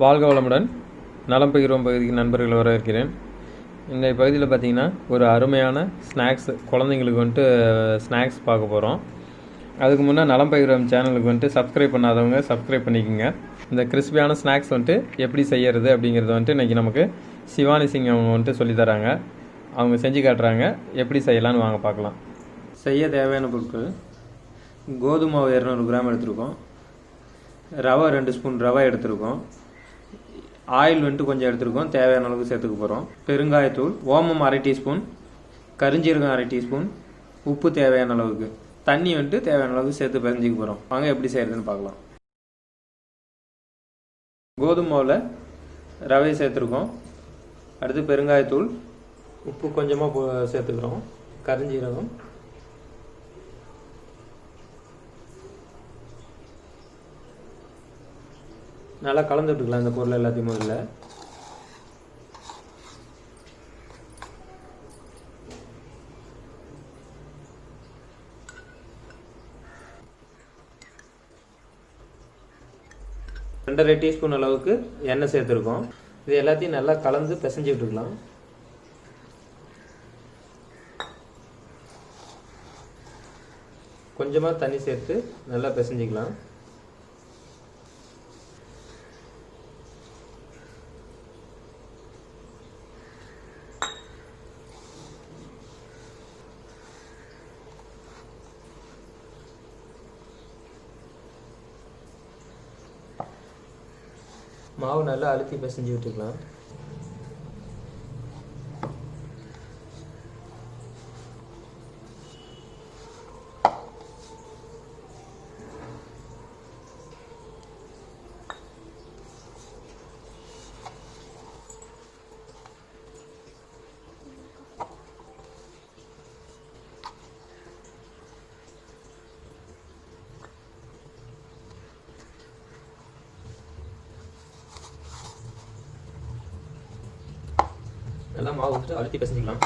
வாழ்க வளமுடன். நலம் பகிர்வோம் பகுதிக்கு நண்பர்கள் வரவேற்கிறேன். இந்த பகுதியில் பார்த்திங்கன்னா ஒரு அருமையான ஸ்நாக்ஸ், குழந்தைங்களுக்கு ஸ்நாக்ஸ் பார்க்க போகிறோம். அதுக்கு முன்னே நலம் பகிர்வோம் சேனலுக்கு சப்ஸ்கிரைப் பண்ணாதவங்க சப்ஸ்கிரைப் பண்ணிக்கோங்க. இந்த கிறிஸ்பியான ஸ்நாக்ஸ் எப்படி செய்கிறது அப்படிங்கிறது இன்றைக்கி நமக்கு சிவானி சிங் அவங்க சொல்லித்தராங்க. அவங்க செஞ்சு காட்டுறாங்க. எப்படி செய்யலான்னு வாங்க பார்க்கலாம். செய்ய தேவையான பொருட்கள்: கோதுமை மாவு 200 கிராம் எடுத்துருக்கோம், ரவை 2 ஸ்பூன் ரவை எடுத்துருக்கோம், ஆயில் கொஞ்சம் எடுத்துருக்கோம், தேவையான அளவுக்கு சேர்த்துக்க போகிறோம், பெருங்காயத்தூள், ஓமம் 1/2 டீஸ்பூன், கரிஞ்சீரகம் 1/2 டீஸ்பூன், உப்பு தேவையான அளவுக்கு, தண்ணி தேவையான அளவுக்கு சேர்த்து பிசைஞ்சிக்க போகிறோம். வாங்க எப்படி செய்கிறதுன்னு பார்க்கலாம். கோதுமை மாவில் ரவை சேர்த்துருக்கோம், அடுத்து பெருங்காயத்தூள், உப்பு கொஞ்சமாக சேர்த்துக்கிறோம், கரிஞ்சீரகம், நல்லா கலந்து விட்டுக்கலாம். இந்த பொருள் எல்லாத்தையும் முதல்ல ரெண்டரை டீஸ்பூன் அளவுக்கு எண்ணெய் சேர்த்துருக்கோம். இது எல்லாத்தையும் நல்லா கலந்து பிசைஞ்சு விட்டுக்கலாம். கொஞ்சமாக தண்ணி சேர்த்து நல்லா பிசைஞ்சிக்கலாம். மாவு நல்லா அழுத்தி பிசைஞ்சு விட்டுக்கலாம். நல்லா மாவு அழுத்தி பிசைஞ்சிக்கலாம்.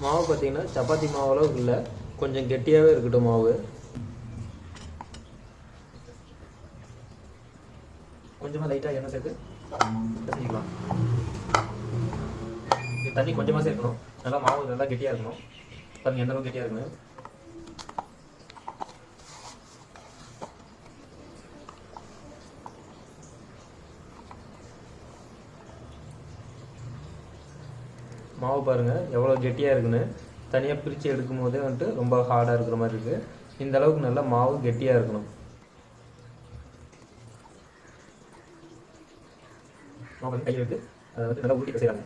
மாவு பார்த்தீங்கன்னா சப்பாத்தி மாவு அளவுக்கு இல்லை, கொஞ்சம் கெட்டியாகவே இருக்கட்டும். மாவு கொஞ்சமாக லைட்டாக எண்ணெய் சேர்த்து பிசைஞ்சிக்கலாம். தண்ணி கொஞ்சமாக சேர்க்கணும். நல்லா மாவு நல்லா கெட்டியாக இருக்கணும். பாருங்க எந்த அளவுக்கு கெட்டியாக இருக்கணும். மாவு பாருங்கள் எவ்வளோ கெட்டியாக இருக்குன்னு. தனியாக பிரித்து எடுக்கும் போதே ரொம்ப ஹார்டாக இருக்கிற மாதிரி இருக்குது. இந்த அளவுக்கு நல்லா மாவு கெட்டியாக இருக்கணும். மாவு கை எடுத்து அதை நல்லா ஊட்டி செய்கிறாங்க.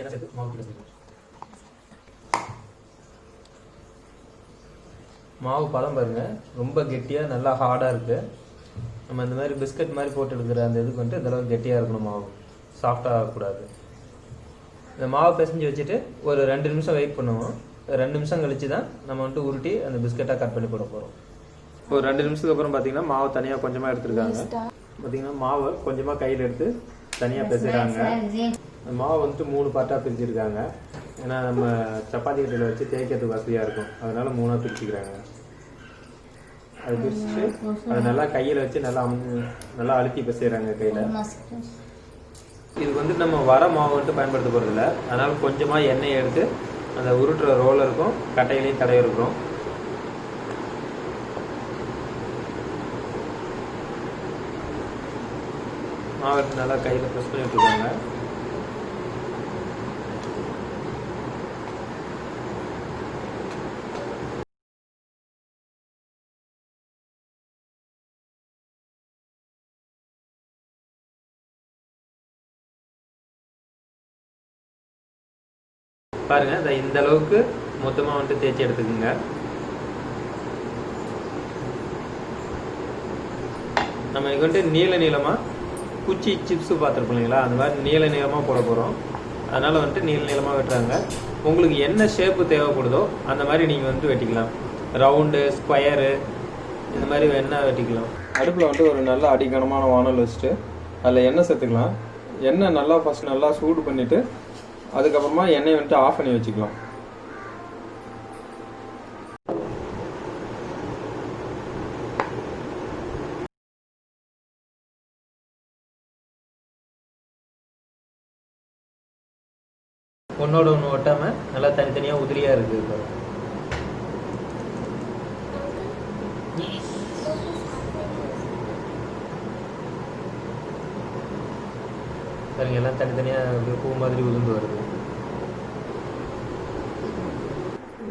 என்ன சேர்த்து மாவு பிடிச்சிருக்கோம். மாவு பதம் பாருங்கள் ரொம்ப கெட்டியாக நல்லா ஹார்டாக இருக்குது. நம்ம இந்த மாதிரி பிஸ்கட் மாதிரி போட்டு எடுக்கிற அந்த இதுக்கு இதளவுக்கு கெட்டியாக இருக்கணும். மாவு சாஃப்டாக ஆகக்கூடாது. இந்த மாவு பிசைஞ்சு வச்சுட்டு ஒரு 2 நிமிஷம் வெயிட் பண்ணுவோம். 2 நிமிஷம் கழிச்சு தான் நம்ம உருட்டி அந்த பிஸ்கட்டாக கட் பண்ணி போட போகிறோம். ஒரு 2 நிமிஷத்துக்கு அப்புறம் பார்த்தீங்கன்னா மாவு தனியாக கொஞ்சமாக எடுத்துருக்காங்க. பார்த்தீங்கன்னா மாவை கொஞ்சமாக கையில் எடுத்து தனியாக பிசைறாங்க. அந்த மாவு 3 பார்ட்டாக பிரிச்சுருக்காங்க. ஏன்னா நம்ம சப்பாத்தி கட்டையில் வச்சு தேய்க்கிறதுக்கு வசதியாக இருக்கும், அதனால 3ஆக பிரிச்சுக்கிறாங்க. அது பிரிச்சுட்டு அதை நல்லா கையில் வச்சு நல்லா அழுத்தி பிசைறாங்க கையில். இது நம்ம வர மாவு பயன்படுத்த போகிறதில்ல, அதனால் கொஞ்சமாக எண்ணெய் எடுத்து அந்த உருட்டுற ரோலருக்கும் கட்டையிலையும் தடவி இருக்கிறோம். மாவு எடுத்து நல்லா கையில் ப்ரெஸ் பண்ணி விட்டுருக்காங்க. பாருங்க இந்த அளவுக்கு மொத்தமாக தேய்ச்சி எடுத்துக்கோங்க. நம்ம இங்கே நீளமாக குச்சி சிப்ஸ் பார்த்துருப்போம் இல்லைங்களா, அந்த மாதிரி நீளமாக போட போகிறோம். அதனால் நீளமாக வெட்டுறாங்க. உங்களுக்கு என்ன ஷேப்பு தேவைப்படுதோ அந்த மாதிரி நீங்கள் வெட்டிக்கலாம். ரவுண்டு, ஸ்கொயரு, இந்த மாதிரி வேணால் வெட்டிக்கலாம். அடுப்பில் ஒரு நல்ல அடிக்கனமான வானல் வச்சுட்டு அதில் எண்ணெய் சேர்த்துக்கலாம். எண்ணெய் நல்லா ஃபஸ்ட் நல்லா சூடு பண்ணிவிட்டு அதுக்கப்புறமா எண்ணெயை வந்துட்டு ஆஃப் பண்ணி வச்சுக்கலாம். ஒன்றோட ஒன்று ஒட்டாமல் நல்லா தனித்தனியாக உதிரியாக இருக்குது. பாருங்க எல்லாம் தனித்தனியாக பூ மாதிரி உதிர்ந்து வருது.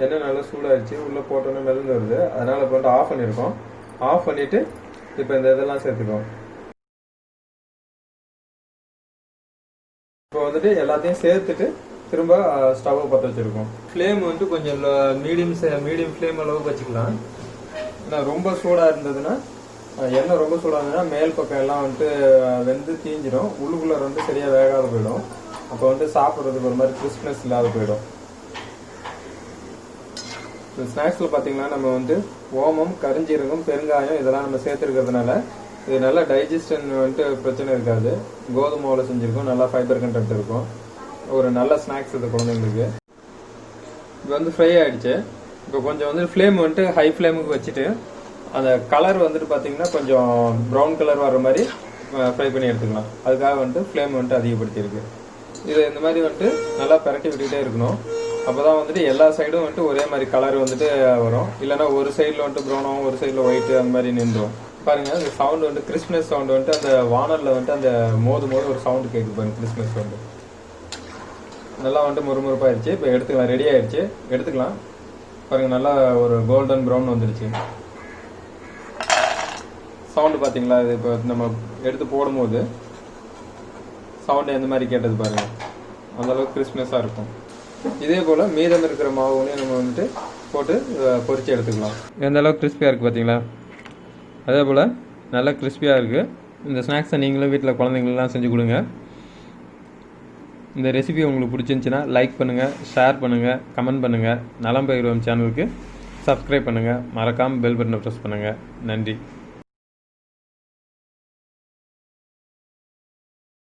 எண்ணெய் நல்லா சூடாகிடுச்சு, உள்ளே போட்டோன்னே மிதந்து வருது. அதனால் இப்போ வந்துட்டு ஆஃப் பண்ணியிருக்கோம். ஆஃப் பண்ணிவிட்டு இப்போ இந்த இதெல்லாம் சேர்த்துக்கோம். இப்போ வந்துட்டு எல்லாத்தையும் சேர்த்துட்டு திரும்ப ஸ்டவ்வை பற்ற வச்சுருக்கோம். ஃப்ளேம் வந்துட்டு கொஞ்சம் மீடியம் ஃப்ளேம் அளவுக்கு வச்சுக்கலாம். ஏன்னா ரொம்ப சூடாக இருந்ததுன்னா, எண்ணெய் ரொம்ப சூடாக இருந்ததுன்னா மேல் பக்கம் எல்லாம் வந்துட்டு வெந்து தீஞ்சிடும், உள்ளுக்குள்ளே வந்து சரியாக வேகாத போயிடும். அப்போ வந்து சாப்பிட்றதுக்கு ஒரு மாதிரி கிறிஸ்ப்னஸ் இல்லாத போயிடும். இந்த ஸ்நாக்ஸில் பார்த்தீங்கன்னா நம்ம வந்து ஓமம், கருஞ்சீரகம், பெருங்காயம் இதெல்லாம் நம்ம சேர்த்துருக்கிறதுனால இது நல்லா டைஜஷன் வந்துட்டு பிரச்சனை இருக்காது. கோதுமாவில் செஞ்சுருக்கோம், நல்லா ஃபைபர் கண்டென்ட் இருக்கும். ஒரு நல்ல ஸ்நாக்ஸ் இது குழந்தைங்களுக்கு. இப்போ வந்து ஃப்ரை ஆகிடுச்சு. இப்போ கொஞ்சம் வந்து ஃப்ளேம் வந்துட்டு ஹை ஃப்ளேமுக்கு வச்சுட்டு அந்த கலர் வந்துட்டு பார்த்தீங்கன்னா கொஞ்சம் ப்ரௌன் கலர் வர மாதிரி ஃப்ரை பண்ணி எடுத்துக்கலாம். அதுக்காக வந்துட்டு ஃப்ளேம் வந்துட்டு அதிகப்படுத்தியிருக்கு. இது இந்த மாதிரி வந்துட்டு நல்லா பரட்டி விட்டுக்கிட்டே இருக்கணும். அப்போ தான் வந்துட்டு எல்லா சைடும் வந்துட்டு ஒரே மாதிரி கலர் வந்துட்டு வரும். இல்லைன்னா ஒரு சைடில் வந்துட்டு ப்ரௌனாகவும் ஒரு சைடில் ஒயிட்டு அந்த மாதிரி நின்றுடும். பாருங்கள் அந்த சவுண்டு வந்துட்டு கிறிஸ்மஸ் சவுண்டு வந்துட்டு அந்த வானரில் வந்துட்டு அந்த மோது ஒரு சவுண்டு கேட்குது பாருங்கள். கிறிஸ்மஸ் சவுண்டு நல்லா வந்துட்டு முறுமுறுப்பாகிடுச்சு. இப்போ எடுத்துக்கலாம், ரெடி ஆகிடுச்சு, எடுத்துக்கலாம். பாருங்கள் நல்லா ஒரு கோல்டன் ப்ரௌன் வந்துடுச்சு. சவுண்டு பார்த்தீங்களா? இது இப்போ நம்ம எடுத்து போடும்போது சவுண்டு எந்த மாதிரி கேட்டது பாருங்கள். அந்தளவுக்கு கிறிஸ்மஸாக இருக்கும். இதே போல் மீதம் இருக்கிற மாவுனையும் நம்ம வந்துட்டு போட்டு பொரிச்சு எடுத்துக்கலாம். எந்த அளவுக்கு கிறிஸ்பியாக இருக்குது பார்த்தீங்களா? அதே போல் நல்லா கிறிஸ்பியாக இருக்குது. இந்த ஸ்நாக்ஸை நீங்களும் வீட்டில் குழந்தைங்களெலாம் செஞ்சு கொடுங்க. இந்த ரெசிபி உங்களுக்கு பிடிச்சிருந்துச்சின்னா லைக் பண்ணுங்கள், ஷேர் பண்ணுங்கள், கமெண்ட் பண்ணுங்கள். நலம் பகிர்வோம் சேனலுக்கு சப்ஸ்கிரைப் பண்ணுங்கள். மறக்காமல் பெல் பட்டனை ப்ரெஸ் பண்ணுங்கள். நன்றி.